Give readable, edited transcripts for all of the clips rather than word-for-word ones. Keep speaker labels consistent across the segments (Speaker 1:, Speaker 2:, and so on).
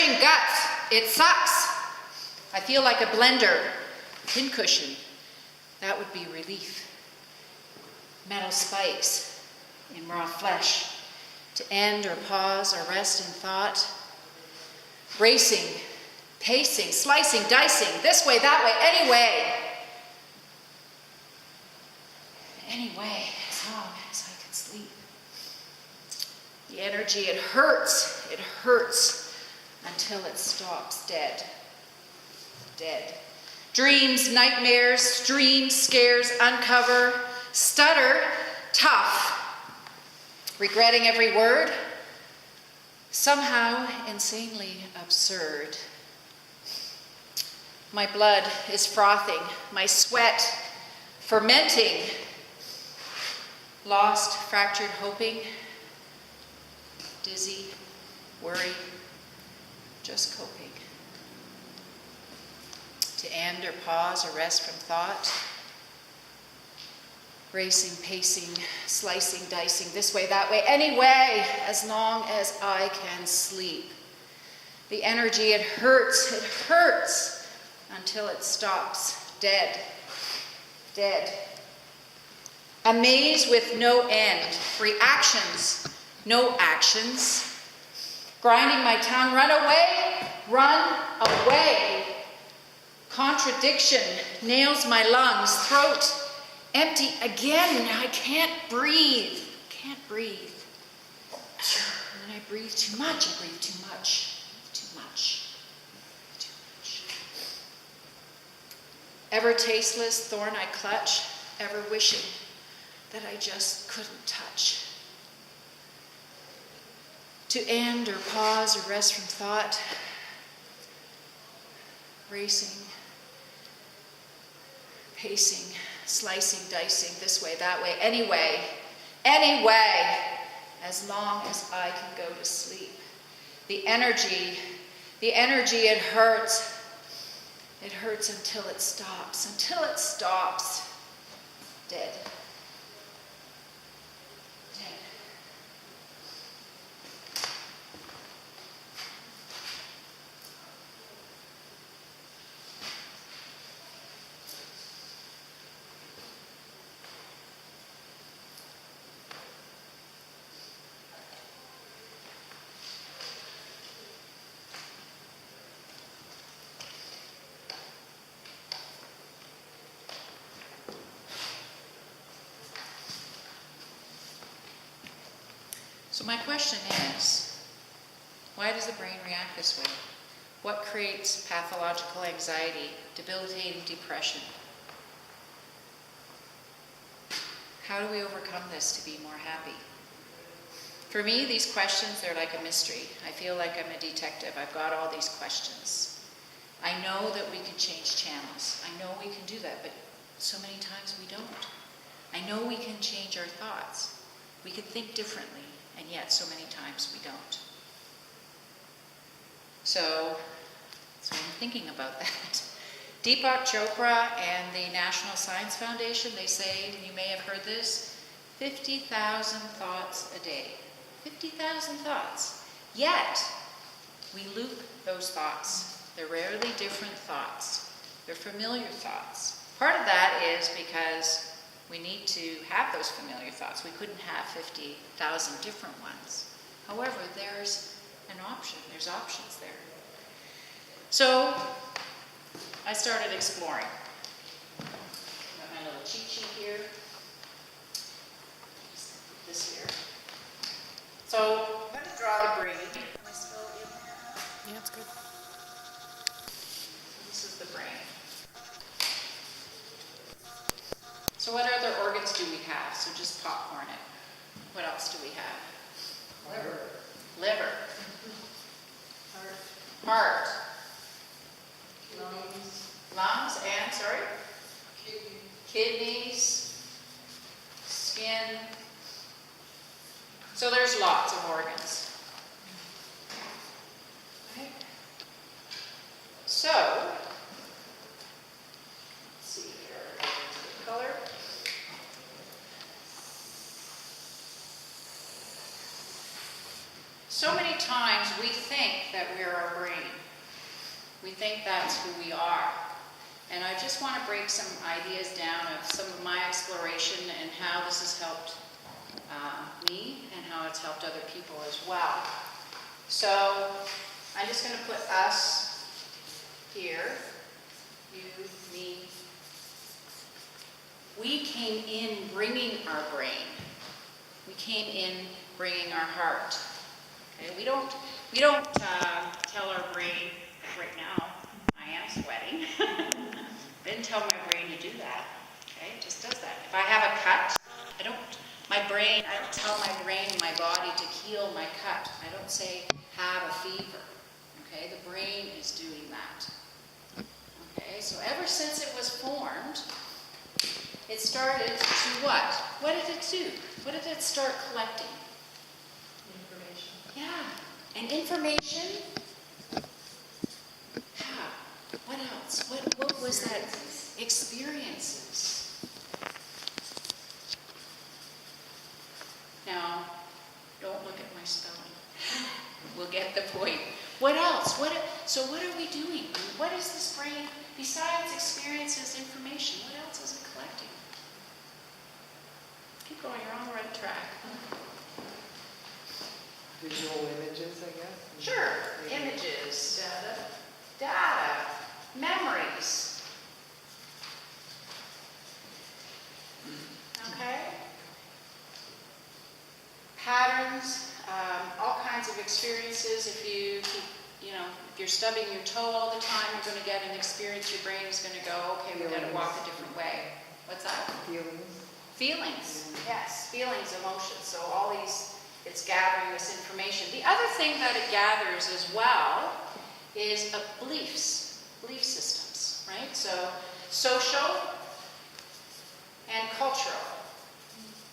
Speaker 1: wrenching guts. It sucks. I feel like a blender, pincushion. That would be relief. Metal spikes in raw flesh. To end or pause or rest in thought. Racing, pacing, slicing, dicing, this way, that way, anyway. Anyway, as long as I can sleep. The energy, it hurts until it stops dead. Dead. Dreams, nightmares, dreams, scares, uncover, stutter, tough, regretting every word, somehow insanely absurd. My blood is frothing, my sweat fermenting, lost, fractured, hoping, dizzy, worry, just coping. To end or pause or rest from thought, racing, pacing, slicing, dicing, this way, that way, anyway, as long as I can sleep. The energy, it hurts until it stops, dead, dead. A maze with no end, reactions, no actions. Grinding my tongue, run away. Contradiction nails my lungs, throat empty again. I can't breathe. And then I breathe too much. Too much. Ever tasteless thorn I clutch, ever wishing that I just couldn't touch. To end or pause or rest from thought, racing, pacing, slicing, dicing, this way, that way, anyway, as long as I can go to sleep. The energy, it hurts. It hurts until it stops, dead. So my question is, why does the brain react this way? What creates pathological anxiety, debilitating depression? How do we overcome this to be more happy? For me, these questions, they're like a mystery. I feel like I'm a detective. I've got all these questions. I know that we can change channels. I know we can do that, but so many times we don't. I know we can change our thoughts. We can think differently. And yet, so many times we don't. So I'm thinking about that. Deepak Chopra and the National Science Foundation, they say, you may have heard this, 50,000 thoughts a day. 50,000 thoughts. Yet, we loop those thoughts. They're rarely different thoughts. They're familiar thoughts. Part of that is because we need to have those familiar thoughts. We couldn't have 50,000 different ones. However, there's an option. There's options there. So I started exploring. Got my little cheat sheet here. Just put this here. So I'm going to draw the brain. Am I still in?
Speaker 2: Yeah, it's good.
Speaker 1: This is the brain. So what other organs do we have? So just popcorn it. What else do we have? Liver. Heart. Lungs and, sorry? Kidneys. Skin. So there's lots of organs. Okay. So, let's see here. Color. So many times we think that we're our brain. We think that's who we are. And I just want to break some ideas down of some of my exploration and how this has helped me and how it's helped other people as well. So I'm just going to put us here, you, me. We came in bringing our brain. We came in bringing our heart. Okay? We don't tell our brain, right now, I am sweating. Didn't tell my brain to do that. Okay, it just does that. If I have a cut, I don't tell my brain, my body to heal my cut. I don't say have a fever. Okay, the brain is doing that. Okay, so ever since it was formed, it started to what? What did it do? What did it start collecting?
Speaker 2: Information.
Speaker 1: Yeah, and information. What else? What was that? Experiences. Now, don't look at my spelling. We'll get the point. What else? So what are we doing? What is this brain, besides experiences, information, what else is it collecting? Keep going, you're on the right track.
Speaker 2: Visual images, I guess.
Speaker 1: Sure, images, data, memories. Okay? Patterns, all kinds of experiences. If you keep, if you're stubbing your toe all the time, you're going to get an experience. Your brain is going to go, okay, we've got to walk a different way. What's that?
Speaker 2: Feelings.
Speaker 1: Feelings, yes, feelings, emotions. So all these, it's gathering this information. The other thing that it gathers as well is belief systems, right? So social and cultural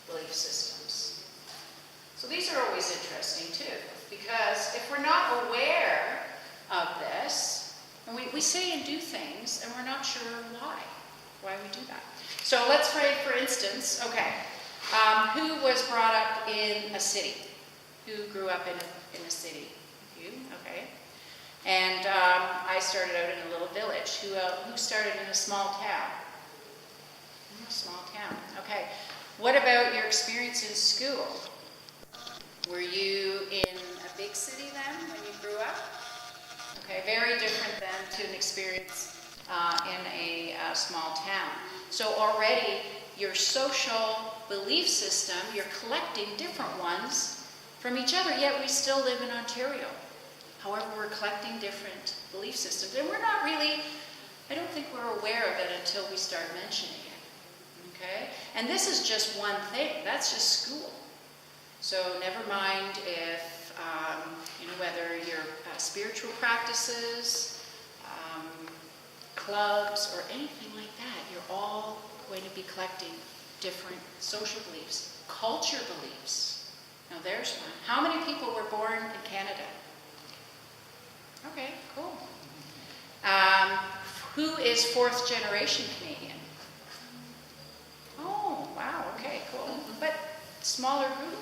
Speaker 1: belief systems. So these are always interesting too, because if we're not aware of this, and we say and do things, and we're not sure why we do that. So let's say, for instance, okay, who was brought up in a city? Who grew up in a city? You, okay. And I started out in a little village. Who started in a small town? A small town, okay. What about your experience in school? Were you in a big city then when you grew up? Okay, very different than to an experience in a small town. So already your social belief system, you're collecting different ones from each other, yet we still live in Ontario. However, we're collecting different belief systems. And we're not really, I don't think we're aware of it until we start mentioning it. Okay? And this is just one thing. That's just school. So never mind if, whether your spiritual practices, clubs, or anything like that, you're all going to be collecting different social beliefs, culture beliefs. Now there's one. How many people were born in Canada? Okay, cool. Who is fourth generation Canadian? Oh, wow, okay, cool. But smaller group,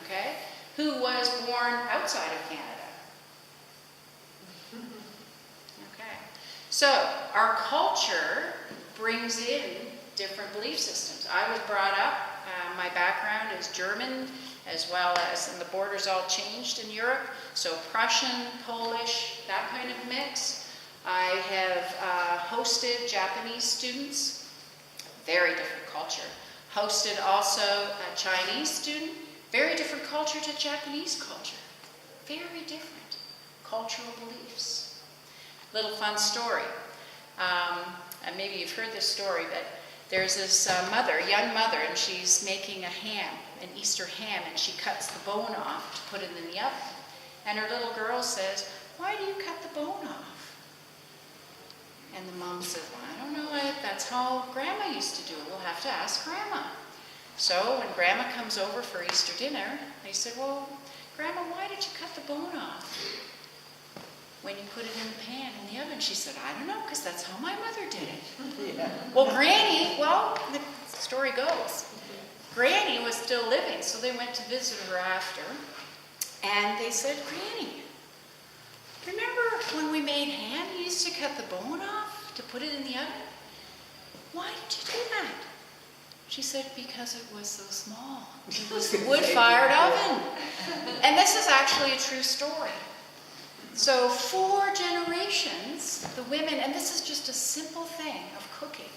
Speaker 1: okay? Who was born outside of Canada? Okay. So our culture brings in different belief systems. I was brought up, my background is German, as well as, and the borders all changed in Europe, so Prussian, Polish, that kind of mix. I have hosted Japanese students, very different culture. Hosted also a Chinese student, very different culture to Japanese culture. Very different cultural beliefs. Little fun story. And maybe you've heard this story, but there's this young mother, and she's making a ham, an Easter ham, and she cuts the bone off to put it in the oven. And her little girl says, "Why do you cut the bone off?" And the mom says, "Well, I don't know, that's how Grandma used to do it. We'll have to ask Grandma." So when Grandma comes over for Easter dinner, they said, "Well, Grandma, why did you cut the bone off when you put it in the pan in the oven?" She said, "I don't know, because that's how my mother did it."
Speaker 2: Yeah.
Speaker 1: Well, Granny, the story goes, Granny was still living, so they went to visit her after. And they said, Granny, remember when we made ham, you used to cut the bone off to put it in the oven? Why did you do that? She said, because it was so small. It was a wood-fired oven. And this is actually a true story. So 4 generations, the women, and this is just a simple thing of cooking,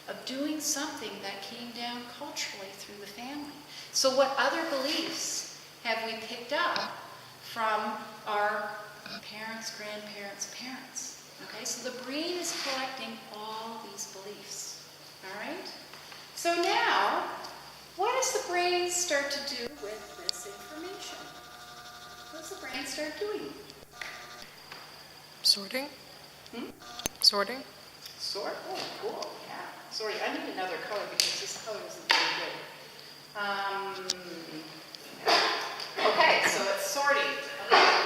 Speaker 1: of doing something that came down culturally through the family. So what other beliefs have we picked up from our parents, grandparents, parents? Okay, so the brain is collecting all these beliefs. All right? So now, what does the brain start to do with this information? What does the brain start doing?
Speaker 3: Sorting? Sorting?
Speaker 1: Sort? Oh, cool. Yeah. Sorry, I need another color because this color isn't very good. Okay, so it's sorting. Okay.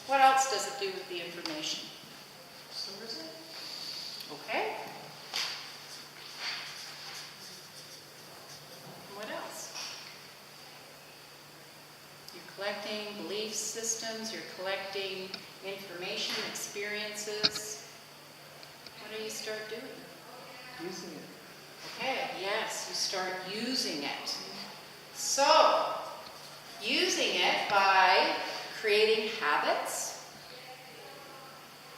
Speaker 1: What else does it do with the information? Stores it. Okay. What else? You're collecting belief systems, you're collecting information, experiences. What do you start doing?
Speaker 2: Using it.
Speaker 1: Okay, yes, you start using it. So, using it by creating habits.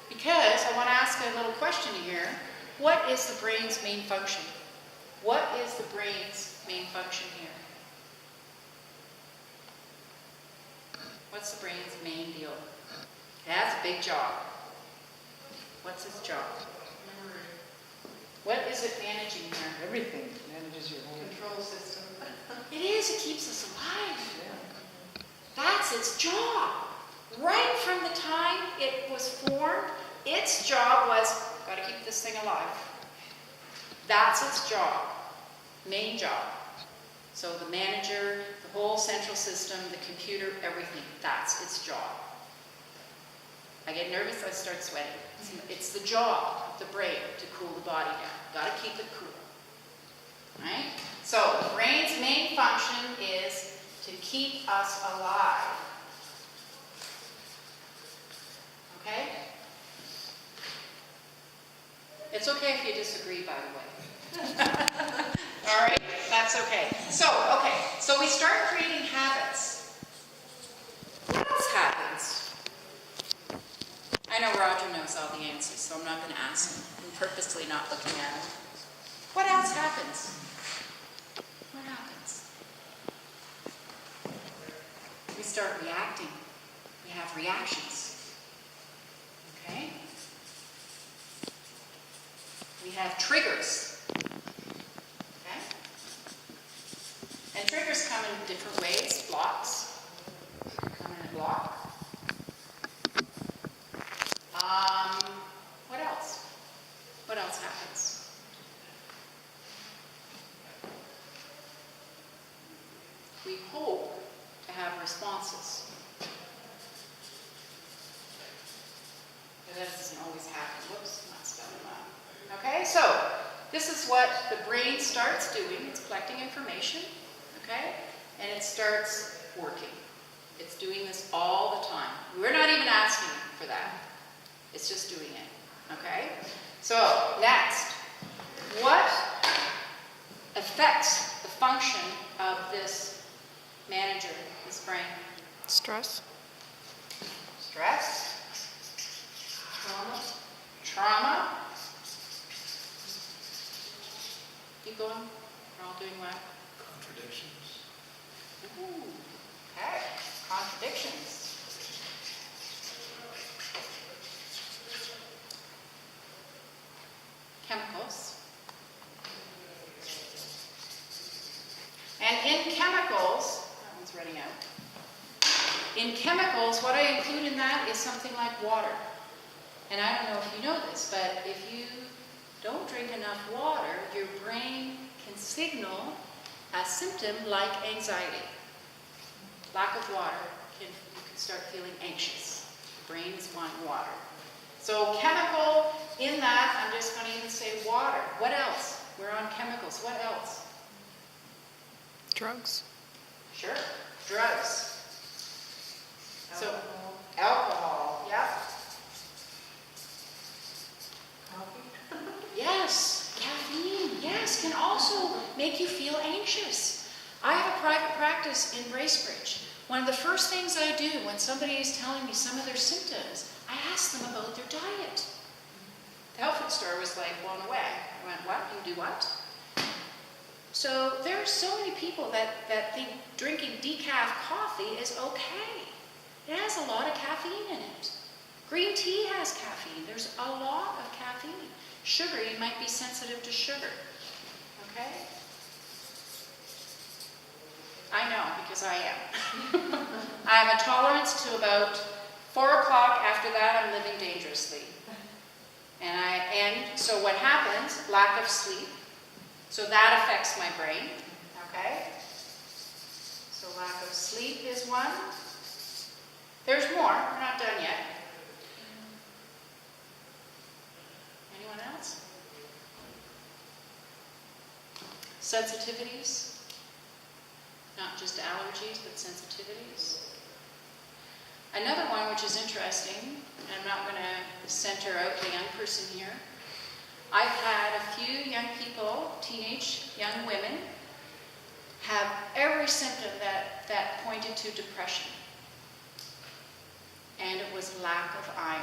Speaker 1: Because I want to ask a little question here. What is the brain's main function? What is the brain's main function here? What's the brain's main deal? It has a big job. What's its job?
Speaker 2: Memory.
Speaker 1: What is it managing here?
Speaker 2: Everything manages your whole
Speaker 4: Control system.
Speaker 1: It is, it keeps us alive.
Speaker 2: Yeah.
Speaker 1: That's its job. Right from the time it was formed, its job was, got to keep this thing alive. That's its job, main job. So the manager, the whole central system, the computer, everything, that's its job. I get nervous, I start sweating. It's the job of the brain to cool the body down. Got to keep it cool. Right? So the brain's main function is to keep us alive. Okay? It's okay if you disagree, by the way. All right? That's okay. So we start creating habits. What else happens? I know Roger knows all the answers, so I'm not going to ask him. I'm purposely not looking at him. What else happens? What happens? We start reacting. We have reactions. Okay? We have triggers. Okay? And triggers come in different ways. Blocks. Come in a block. What else? What else happens? We hope to have responses. But that doesn't always happen. Whoops, not spelling that. Okay, so this is what the brain starts doing. It's collecting information, okay? And it starts working. It's doing this all the time. We're not even asking for that. It's just doing it, okay? So, next. What affects the function of this manager, this brain?
Speaker 3: Stress?
Speaker 1: Stress. Trauma. Keep going. We're all doing well.
Speaker 5: Contradictions.
Speaker 1: Ooh, okay. Contradictions. Chemicals. And in chemicals, that one's running out. In chemicals, what I include in that is something like water. And I don't know if you know this, but if you don't drink enough water, your brain can signal a symptom like anxiety. Lack of water, you can start feeling anxious. The brain is wanting water. So chemical, in that, I'm just going to even say water. What else? We're on chemicals. What else?
Speaker 3: Drugs?
Speaker 1: Sure. Drugs. So, alcohol, yep.
Speaker 2: Coffee?
Speaker 1: Yes, caffeine, yes, can also make you feel anxious. I have a private practice in Bracebridge. One of the first things I do when somebody is telling me some of their symptoms, I ask them about their diet. The outfit store was like blown away. I went, what? You do what? So there are so many people that think drinking decaf coffee is okay. It has a lot of caffeine in it. Green tea has caffeine. There's a lot of caffeine. Sugar, you might be sensitive to sugar. Okay? I know, because I am. I have a tolerance to about 4 o'clock. After that, I'm living dangerously. And so what happens, lack of sleep. So that affects my brain, okay? So lack of sleep is one. There's more, we're not done yet. Anyone else? Sensitivities. Not just allergies, but sensitivities. Another one which is interesting, and I'm not going to center out the young person here. I've had a few young people, teenage young women, have every symptom that pointed to depression. And it was lack of iron.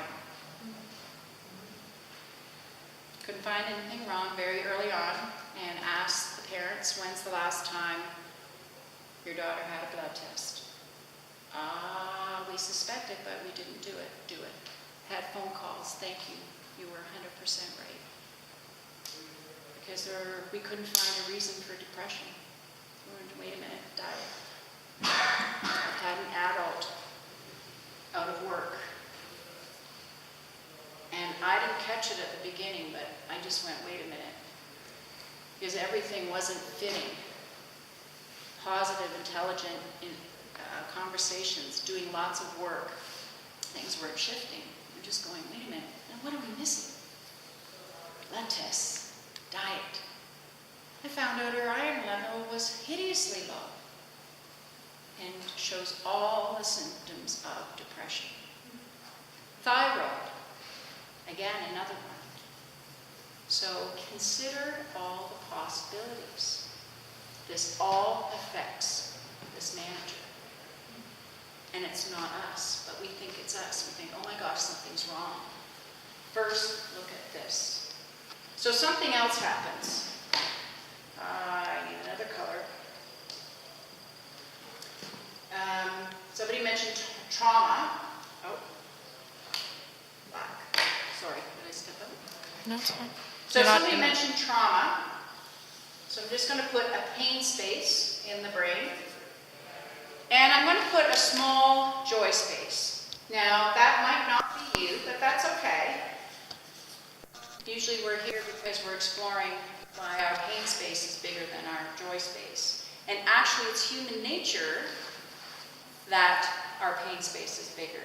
Speaker 1: Couldn't find anything wrong very early on and asked the parents, when's the last time your daughter had a blood test? We suspected, but we didn't do it. Had phone calls, thank you, you were 100% right. Because we couldn't find a reason for depression. We went, wait a minute, diet. I've had an adult out of work. And I didn't catch it at the beginning, but I just went, wait a minute. Because everything wasn't fitting. Positive, intelligent conversations, doing lots of work. Things weren't shifting. We're just going, wait a minute, now what are we missing? Blood tests, diet. I found out her iron level was hideously low and shows all the symptoms of depression. Thyroid, again, another one. So consider all the possibilities. This all affects this manager. And it's not us, but we think it's us. We think, oh my gosh, something's wrong. First, look at this. So something else happens. I need another color. Somebody mentioned trauma. Oh, black. Sorry, did I step out?
Speaker 3: No, it's fine.
Speaker 1: So
Speaker 3: You're not
Speaker 1: somebody
Speaker 3: in it.
Speaker 1: mentioned trauma. So I'm just going to put a pain space in the brain. And I'm going to put a small joy space. Now, that might not be you, but that's okay. Usually we're here because we're exploring why our pain space is bigger than our joy space. And actually, it's human nature that our pain space is bigger.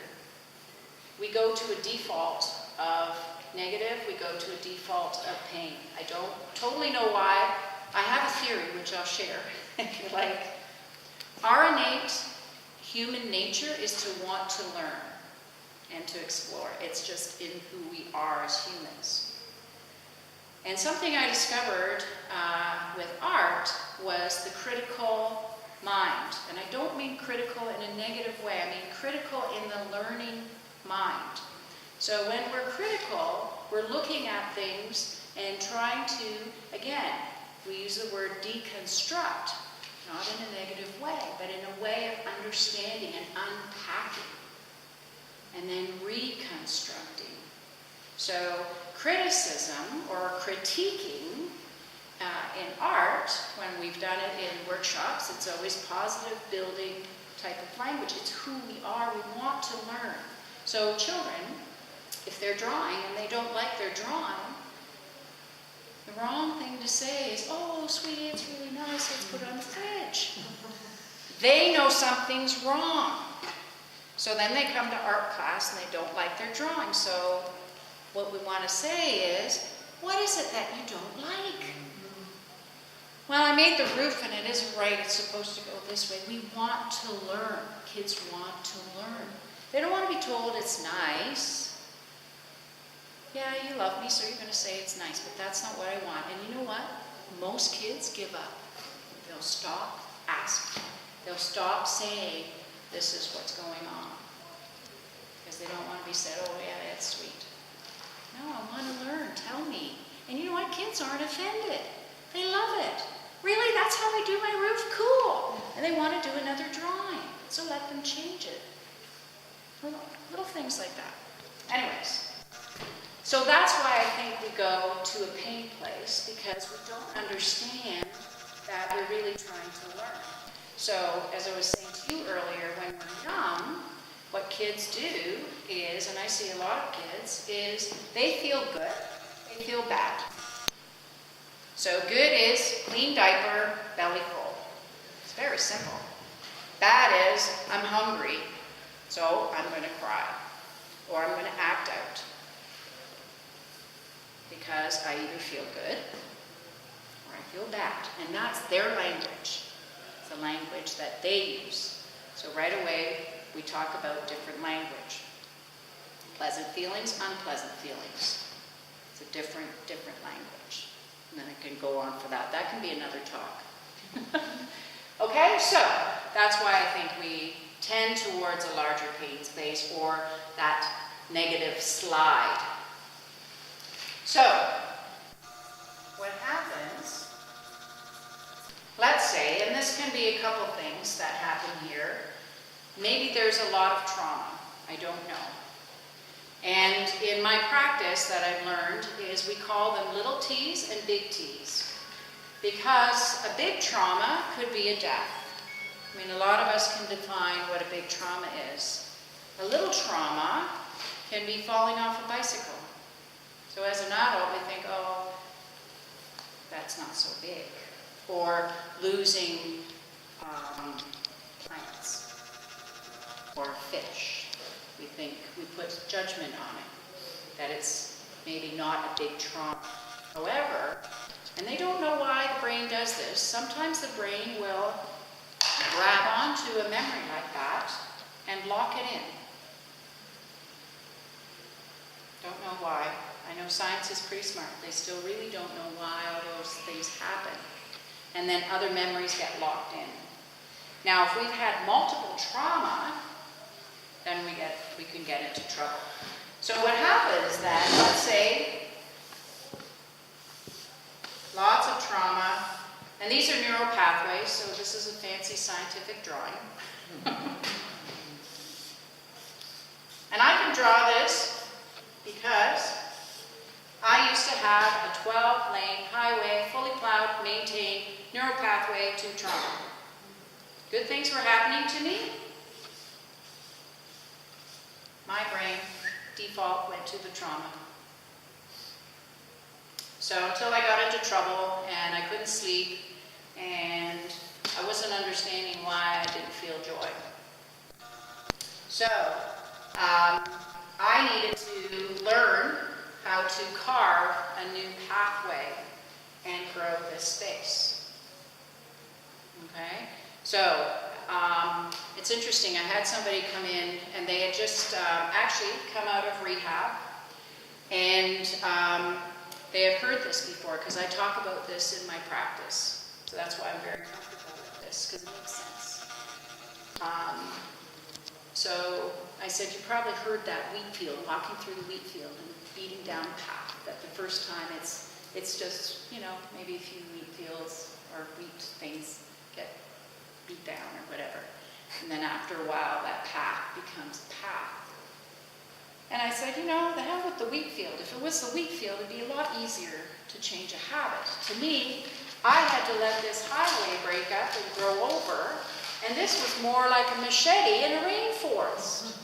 Speaker 1: We go to a default of negative, we go to a default of pain. I don't totally know why. I have a theory, which I'll share, if you like. Our innate human nature is to want to learn and to explore. It's just in who we are as humans. And something I discovered with art was the critical mind. And I don't mean critical in a negative way. I mean critical in the learning mind. So when we're critical, we're looking at things and trying to, again, we use the word deconstruct. Not in a negative way, but in a way of understanding and unpacking, and then reconstructing. So criticism or critiquing in art, when we've done it in workshops, it's always positive building type of language. It's who we are. We want to learn. So children, if they're drawing and they don't like their drawing, the wrong thing to say is, oh, sweetie, it's really nice, let's put it on the fridge. They know something's wrong. So then they come to art class and they don't like their drawing. So what we want to say is, what is it that you don't like? Well, I made the roof and it isn't right, it's supposed to go this way. We want to learn. Kids want to learn. They don't want to be told it's nice. Yeah, you love me, so you're going to say it's nice, but that's not what I want. And you know what? Most kids give up. They'll stop asking. They'll stop saying, this is what's going on. Because they don't want to be said, oh yeah, that's sweet. No, I want to learn. Tell me. And you know what? Kids aren't offended. They love it. Really? That's how I do my roof? Cool. And they want to do another drawing. So let them change it. Little things like that. Anyways. So that's why I think we go to a pain place, because we don't understand that we're really trying to learn. So, as I was saying to you earlier, when we're young, what kids do is, and I see a lot of kids, is they feel good, they feel bad. So good is clean diaper, belly full. It's very simple. Bad is, I'm hungry, so I'm going to cry, or I'm going to act out. Because I either feel good or I feel bad. And that's their language. It's the language that they use. So right away, we talk about different language. Pleasant feelings, unpleasant feelings. It's a different language. And then I can go on for that. That can be another talk. Okay, so that's why I think we tend towards a larger pain space or that negative slide. So, what happens, let's say, and this can be a couple things that happen here. Maybe there's a lot of trauma. I don't know. And in my practice that I've learned is we call them little T's and big T's. Because a big trauma could be a death. I mean, a lot of us can define what a big trauma is. A little trauma can be falling off a bicycle. So as an adult, we think, oh, that's not so big. Or losing plants or fish. We think, we put judgment on it, that it's maybe not a big trauma. However, and they don't know why the brain does this, sometimes the brain will grab onto a memory like that and lock it in. Don't know why. I know science is pretty smart. They still really don't know why all those things happen. And then other memories get locked in. Now, if we've had multiple trauma, then we can get into trouble. So what happens then, let's say, lots of trauma, and these are neural pathways, so this is a fancy scientific drawing. And I can draw this because I used to have a 12-lane highway, fully plowed, maintained, neural pathway to trauma. Good things were happening to me. My brain default went to the trauma. So until I got into trouble and I couldn't sleep and I wasn't understanding why I didn't feel joy. So I needed to learn how to carve a new pathway and grow this space. Okay? So, it's interesting. I had somebody come in and they had just actually come out of rehab, and they had heard this before because I talk about this in my practice. So that's why I'm very comfortable with this, because it makes sense. So I said, you probably heard that wheat field, walking through the wheat field and beating down a path. That the first time it's just, maybe a few wheat fields or wheat things get beat down or whatever. And then after a while, that path becomes a path. And I said, the hell with the wheat field. If it was the wheat field, it'd be a lot easier to change a habit. To me, I had to let this highway break up and grow over, and this was more like a machete in a rainforest.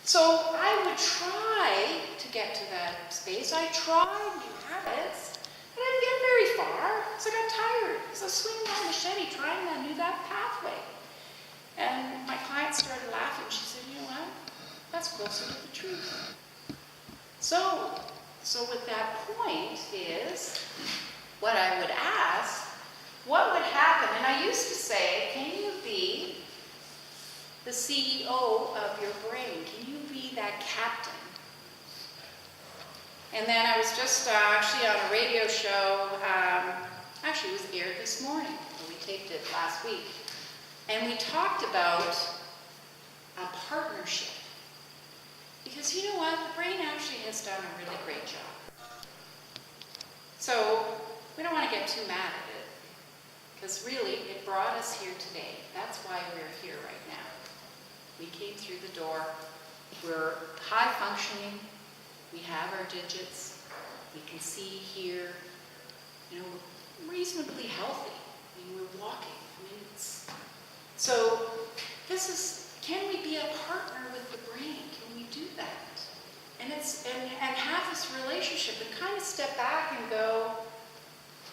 Speaker 1: So I would try to get to that space. I tried new habits, but I didn't get very far, so I got tired. So swinging my machete, trying that pathway. And my client started laughing. She said, you know what? That's closer to the truth. So with that point is, what I would ask, what would happen? And I used to say, can you be the the CEO of your brain? Can you be that captain? And then I was just actually on a radio show, actually it was aired this morning, we taped it last week, and we talked about a partnership. Because you know what, the brain actually has done a really great job. So we don't want to get too mad at it, because really it brought us here today. That's why we're here right now. We came through the door, we're high functioning, we have our digits, we can see, hear, we're reasonably healthy. I mean, we're walking. So this is, can we be a partner with the brain? Can we do that? And and have this relationship and kind of step back and go,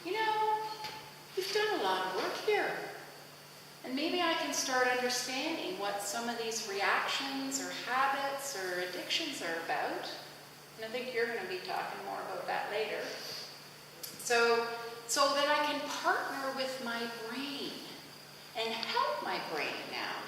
Speaker 1: you've done a lot of work here. And maybe I can start understanding what some of these reactions or habits or addictions are about. And I think you're going to be talking more about that later. So that I can partner with my brain and help my brain now